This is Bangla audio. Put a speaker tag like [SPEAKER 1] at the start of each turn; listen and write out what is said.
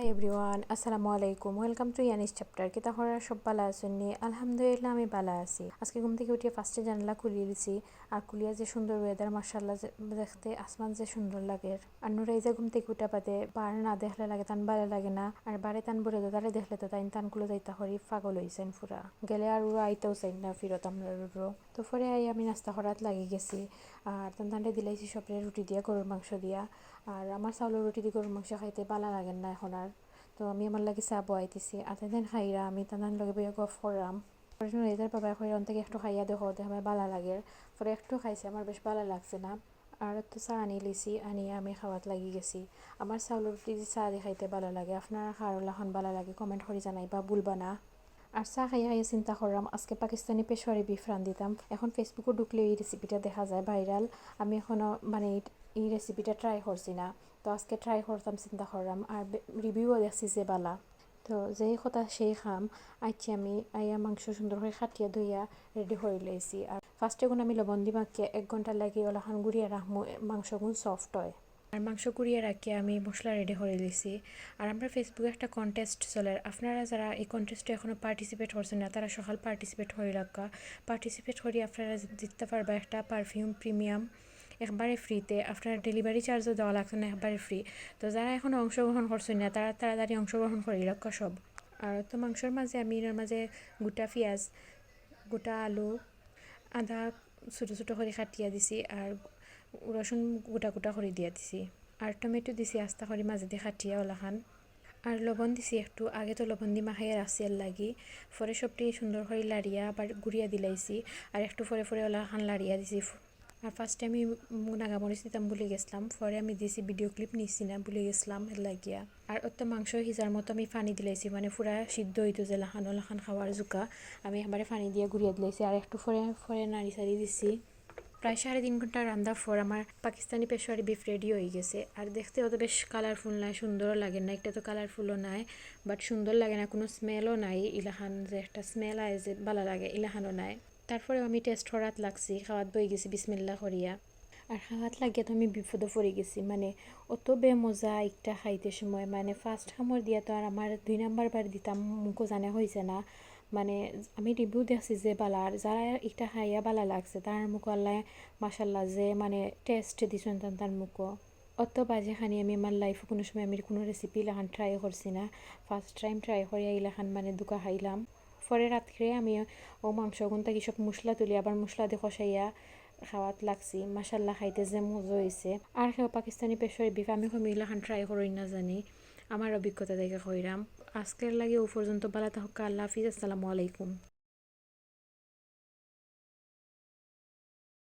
[SPEAKER 1] হাই এভরিওয়ান, আসসালামু আলাইকুম। ওয়েলকাম টু ইয়ানিস চ্যাপ্টার। কিতা হরা সব বালা আছেননি? আলহামদুলিল্লাহ আমি বালা আছি। আজকে ঘুম থেকে উঠিয়ে ফার্স্টে জানলা খুলিয়ে দিছি, আর খুলিয়া যে সুন্দর ওয়েদার, মাশাআল্লাহ, দেখতে আসমান যে সুন্দর লাগে। আর নুরাই যে ঘুম থেকে উঠা পাতে বার না দেখলে লাগে তান ভালো লাগে না, আর বারে তান বলে তো তারে দেখলে তো তাই তানগুলো যাইতা হরি পাগল হইছেন ফুরা গেলে, আর ওরা আইতেও চাই না ফিরত আমরা তো পরে আমি নাস্তা করাত লাগি গেছি। আর তানটান্ডে দিলাইছি সবরে রুটি দিয়া, গরুর মাংস দিয়া। আর আমার চাউলের রুটি দিয়ে গরুর মাংস খাইতে ভালো লাগে না এখন আর। তো আমি আমার লাগে চা বয়াইতেছি, আর তাদের খাইরা আমি তাদের লগে বইয়া গফ করলাম। এদের বাবা এখন থেকে একটু খাইয়া দেখো আমার ভালো লাগে। পরে একটু খাইছে, আমার বেশ ভালো লাগছে না। আর একটু চা আনি লিছি, আনিয়ে আমি খাওয়াত লাগি গেছি। আমার চাউলের রুটি দিয়ে চা দিয়ে খাইতে ভালো লাগে। আপনার খাওয়ার এখন ভালো লাগে কমেন্ট করে জানাই বা ভুলবা না। আর চা খাইয়া খাইয়া চিন্তা করলাম আজকে পাকিস্তানি পেশোয়ারি বিফ রান্ধিতাম। এখন ফেসবুকে ঢুকলে এই রেসিপিটা দেখা যায় ভাইরাল। আমি এখনও মানে এই রেসিপিটা ট্রাই করছি না, তো আজকে ট্রাই করতাম চিন্তা করলাম। আর রিভিউও দেখছি যে বালা, তো যেই কথা সেই খাম। আইছি আমি আইয়া মাংস সুন্দর করে খাটিয়া ধুইয়া রেডি করে লইছি। আর ফার্স্টে গুণ আমি লবণ দি মাখিয়ে 1 ঘন্টা লাগে ওলাখান গুড়িয়া রাখবো, মাংসগুণ সফট হয়। আর মাংস কুড়িয়ে রাখিয়ে আমি মশলা রেডি করে দিয়েছি। আর আমরা ফেসবুকে একটা কন্টেস্ট চলে, আপনারা যারা এই কন্টেস্টে এখনও পার্টিসিপেট করছেন না তারা সকাল পার্টিসিপেট করে রাখা। পার্টিসিপেট করি আপনারা জিততে পারবা একটা পারফিউম প্রিমিয়াম একবারে ফ্রিতে। আপনার ডেলিভারি চার্জও দেওয়া লাগছে না, একবারে ফ্রি। তো যারা এখনও অংশগ্রহণ করছেন না তারা তাড়াতাড়ি অংশগ্রহণ করে রাখা সব। আর তো মাংসর মাঝে আমি এর মাঝে গোটা পেঁয়াজ, গোটা আলু, আদা ছোটো ছোটো করে কাটিয়া দিছি, আর রসুন গোটা গোটা করে দিয়া দিছি। আর টমেটো দিছি আস্তা করে মাঝে দিয়ে কাটিয়া ওলাখান। আর লবণ দিছি একটু, আগে তো লবণ দি মাখাইয়া রাখছি এর লাগি। পরে সবটি সুন্দর করে লাড়িয়া আবার গুড়িয়া দিলাইছি, আর একটু পরে পরে ওলাখান লাড়িয়া দিছি। আর ফার্স্টে আমি নাগামরিচ দিতাম ভুলে গেছিলাম, পরে আমি দিছি ভিডিও ক্লিপ নিচ্ছি না, ভুলে গেছিলাম এর লাগিয়া। আর অত মাংস সিজার মতো আমি পানি দিলাইছি, মানে পুরা সিদ্ধ হইতো যে লাখান লাখান খাওয়ার জোকা। আমি একবারে পানি দিয়ে গুড়িয়া দিলাইছি, আর একটু পরে পরে নাড়ি সারি দিছি। প্রায় 3.5 ঘন্টা রান্নার পর আমার পাকিস্তানি পেশোয়ারি বিফ রেডি হয়ে গেছে। আর দেখতে অত বেশ কালারফুল নাই, সুন্দরও লাগে না, একটা তো কালারফুলও নাই, বাট সুন্দর লাগে না, কোনো স্মেলও নাই। ইলাখান যে একটা স্মেল আয় যে ভালো লাগে, ইলাখানও নাই। তারপরে আমি টেস্ট করাত লাগছি, খাওয়াত বই গেছি বিসমিল্লাহ করিয়া। আর খাওয়াত লাগিয়া তো আমি বিপদে পড়ে গেছি, মানে অত মজা একটা খাইতে সময়। মানে ফার্স্ট খামর দিয়া তো আর আমার 2 নাম্বার বার দিতাম মুখও জানে হয়েছে না। মানে আমি রিভিউ দেখছি যে বালা, আর যারা একটা খাইয়া বালা লাগছে তার মুখো আল্লাহ মাশাল্লাহ যে মানে টেস্ট দিছেন তার মুখো। অত বাজে খানি আমি আমার লাইফে কোনো সময় আমি কোনো রেসিপি ইলাখান ট্রাই করছি না। ফার্স্ট টাইম ট্রাই করিয়া ইলাখান মানে দুকা খাইলাম। পরে রাত্রে আমি ও মাংসগুন থাকি সব মশলা তুলি আবার মশলা দিয়ে কষাইয়া খাওয়াত লাগছি। মাশাল্লাহ খাইতে যে মজা হয়েছে। আর কেউ পাকিস্তানি পেশোয়ারি বিফ আমি কমিলাখান ট্রাই করি না জানি, আমার অভিজ্ঞতা দেখে কইরাম। আজকের লাগে ও পর্যন্ত ভালো থাকুক, আল্লাহ হাফিজ, আসসালামু আলাইকুম।